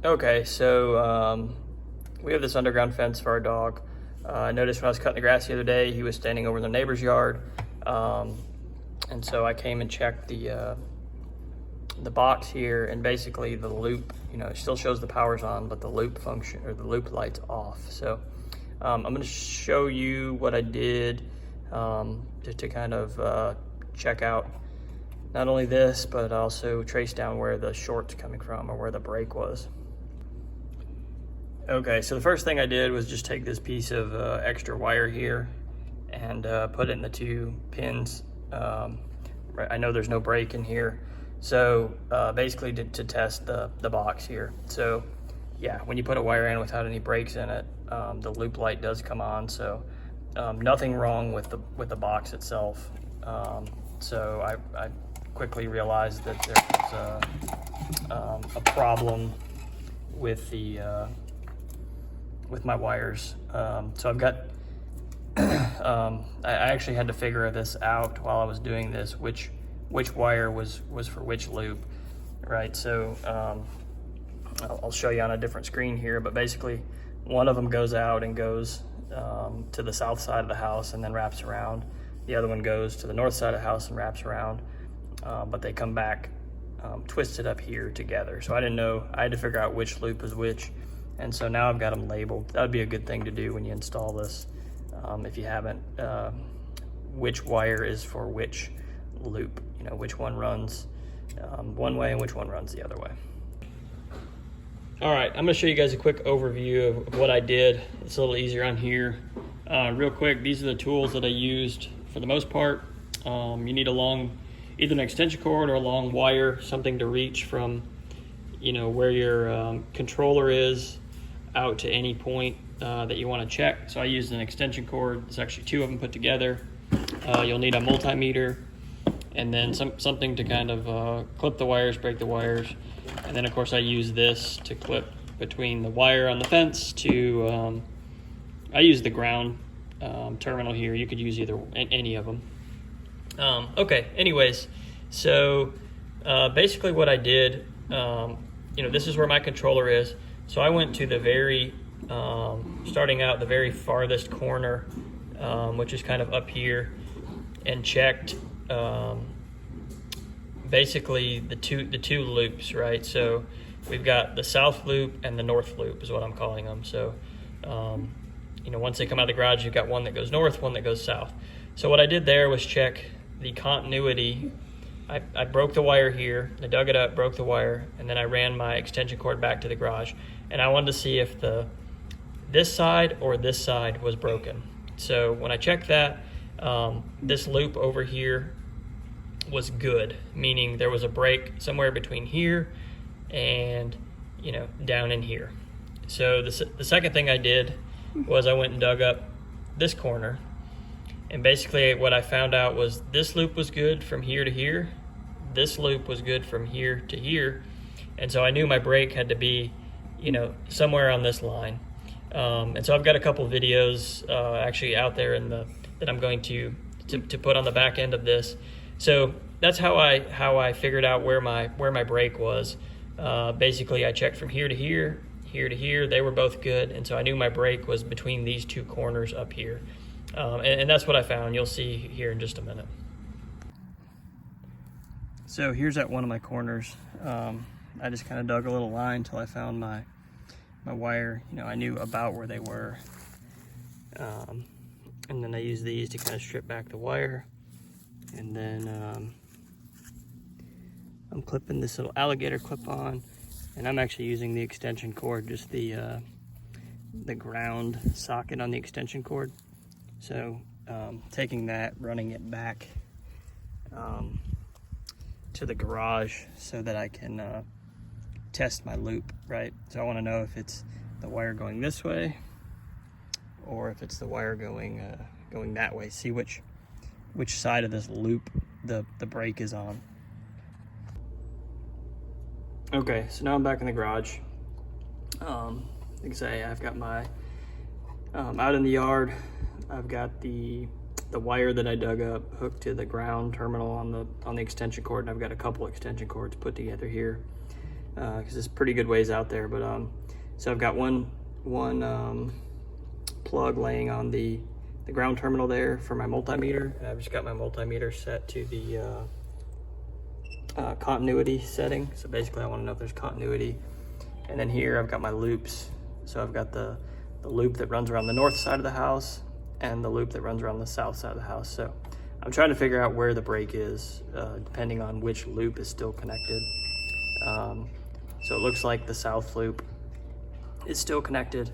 Okay, so we have this underground fence for our dog. I noticed when I was cutting the grass the other day, he was standing over in the neighbor's yard. And so I came and checked the box here, and basically the loop, it still shows the power's on, but the loop function, or the loop light's off. So I'm gonna show you what I did to kind of check out not only this, but also trace down where the short's coming from or where the break was. Okay, so the first thing I did was just take this piece of extra wire here and put it in the two pins. I know there's no break in here, so basically to test the box here. So yeah, when you put a wire in without any breaks in it, the loop light does come on. So nothing wrong with the box itself. So I quickly realized that there was a problem with the with my wires. So I've got, I actually had to figure this out while I was doing this, which wire was for which loop, right? So I'll show you on a different screen here, but basically one of them goes out and goes to the south side of the house and then wraps around. The other one goes to the north side of the house and wraps around, but they come back twisted up here together. So I didn't know, I had to figure out which loop is which. And so now I've got them labeled. That would be a good thing to do when you install this. If you haven't, which wire is for which loop, which one runs one way and which one runs the other way. All right, I'm gonna show you guys a quick overview of what I did. It's a little easier on here. Real quick, these are the tools that I used for the most part. You need either an extension cord or a long wire, something to reach from, where your controller is out to any point that you want to check. So I used an extension cord. There's actually two of them put together. You'll need a multimeter, and then something to kind of clip the wires, break the wires. And then of course I use this to clip between the wire on the fence to, I use the ground terminal here. You could use any of them. Okay, anyways, so basically what I did, this is where my controller is. So I went to the very, starting out the very farthest corner, which is kind of up here, and checked basically the two loops, right? So we've got the south loop and the north loop is what I'm calling them. So, once they come out of the garage, you've got one that goes north, one that goes south. So what I did there was check the continuity. I broke the wire here, I dug it up, broke the wire, and then I ran my extension cord back to the garage. And I wanted to see if this side or this side was broken. So when I checked that, this loop over here was good, meaning there was a break somewhere between here and, down in here. So the second thing I did was I went and dug up this corner. And basically what I found out was this loop was good from here to here. This loop was good from here to here. And so I knew my break had to be, somewhere on this line. And so I've got a couple of videos actually out there that I'm going to put on the back end of this. So that's how I figured out where my break was. Basically I checked from here to here, here to here. They were both good. And so I knew my break was between these two corners up here. And that's what I found. You'll see here in just a minute. So here's at one of my corners. I just kind of dug a little line until I found my wire. I knew about where they were. And then I used these to kind of strip back the wire. And then I'm clipping this little alligator clip on. And I'm actually using the extension cord, just the ground socket on the extension cord. So taking that, running it back to the garage so that I can test my loop, right? So I want to know if it's the wire going this way or if it's the wire going that way. See which side of this loop the brake is on. Okay, so now I'm back in the garage. Like I say, I've got my out in the yard. I've got the wire that I dug up hooked to the ground terminal on the extension cord, and I've got a couple extension cords put together here. because it's pretty good ways out there. But so I've got one plug laying on the ground terminal there for my multimeter. And I've just got my multimeter set to the continuity setting. So basically I want to know if there's continuity. And then here I've got my loops. So I've got the loop that runs around the north side of the house and the loop that runs around the south side of the house. So I'm trying to figure out where the break is, depending on which loop is still connected. So it looks like the south loop is still connected.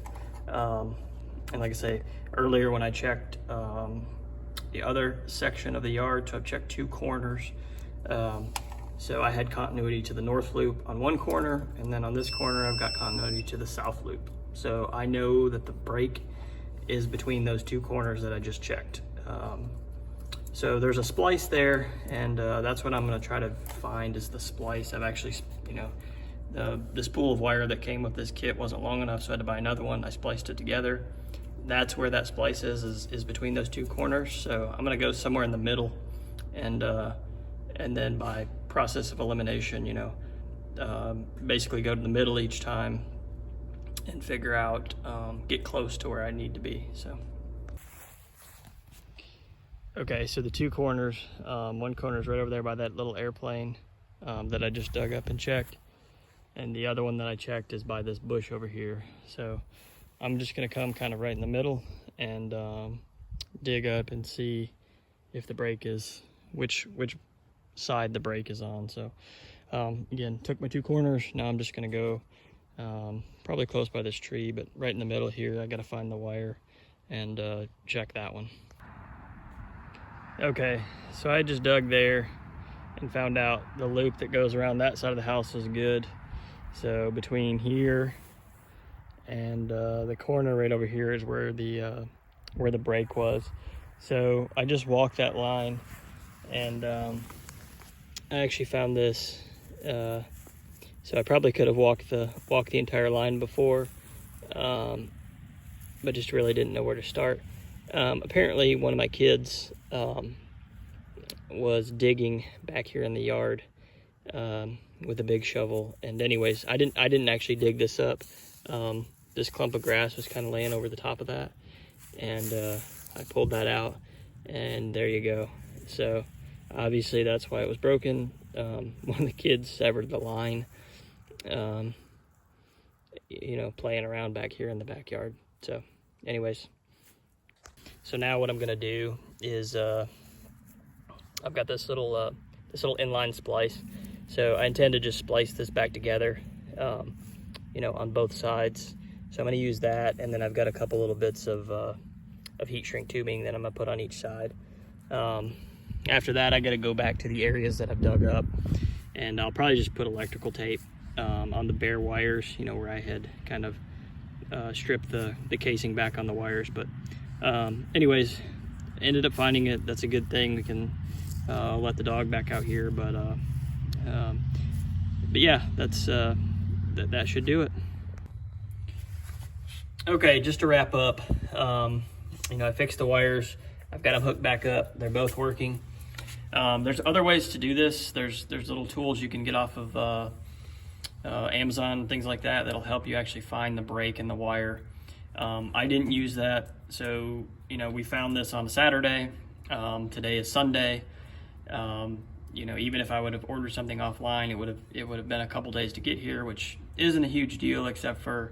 And like I say, earlier when I checked the other section of the yard, so I've checked 2 corners. So I had continuity to the north loop on one corner, and then on this corner I've got continuity to the south loop. So I know that the break is between those 2 corners that I just checked. So there's a splice there, and that's what I'm gonna try to find is the splice. I've actually, the spool of wire that came with this kit wasn't long enough, so I had to buy another one. I spliced it together. That's where that splice is between those 2 corners. So I'm gonna go somewhere in the middle, and then by process of elimination, basically go to the middle each time and figure out, get close to where I need to be. So. Okay, so the 2 corners, one corner is right over there by that little airplane that I just dug up and checked. And the other one that I checked is by this bush over here. So I'm just gonna come kind of right in the middle and dig up and see if the brake is, which side the brake is on. So again, took my 2 corners. Now I'm just gonna go probably close by this tree, but right in the middle here, I gotta find the wire and check that one. Okay, so I just dug there and found out the loop that goes around that side of the house is good. So between here and the corner right over here is where the brake was. So I just walked that line, and I actually found this. So I probably could have walked the entire line before, but just really didn't know where to start. Apparently one of my kids was digging back here in the yard with a big shovel. And anyways, I didn't actually dig this up. This clump of grass was kind of laying over the top of that, and I pulled that out, and there you go. So obviously that's why it was broken. One of the kids severed the line, playing around back here in the backyard. So anyways, so now what I'm gonna do is I've got this little inline splice. So I intend to just splice this back together, on both sides. So I'm gonna use that, and then I've got a couple little bits of heat shrink tubing that I'm gonna put on each side. After that, I gotta go back to the areas that I've dug up, and I'll probably just put electrical tape on the bare wires, where I had kind of stripped the casing back on the wires. But anyways, ended up finding it. That's a good thing. We can let the dog back out here, but yeah, that's that should do it. Okay, just to wrap up, I fixed the wires. I've got them hooked back up. They're both working. There's other ways to do this. There's little tools you can get off of Amazon, things like that, that'll help you actually find the break in the wire. I didn't use that, so we found this on Saturday. Today is Sunday. Even if I would have ordered something offline, it would have been a couple days to get here, which isn't a huge deal, except for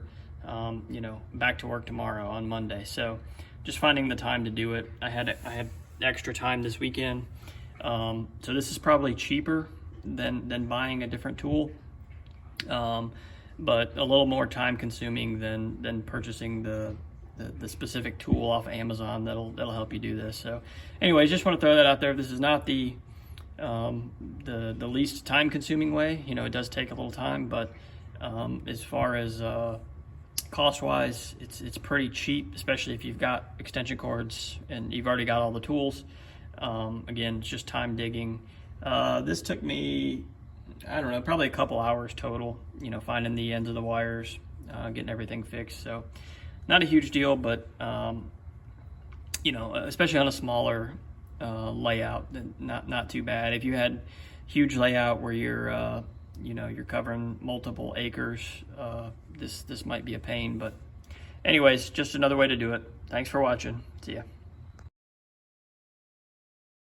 back to work tomorrow on Monday. So just finding the time to do it. I had extra time this weekend, so this is probably cheaper than buying a different tool, but a little more time consuming than purchasing the specific tool off of Amazon that'll help you do this. So anyways, just want to throw that out there. This is not the least time consuming way. It does take a little time, but as far as cost wise, it's pretty cheap, especially if you've got extension cords and you've already got all the tools. Again, it's just time digging. This took me, I don't know, probably a couple hours total, finding the ends of the wires, getting everything fixed. So not a huge deal, but especially on a smaller layout, not too bad. If you had huge layout where you're you know, you're covering multiple acres, this might be a pain. But anyways, just another way to do it. Thanks for watching. See ya.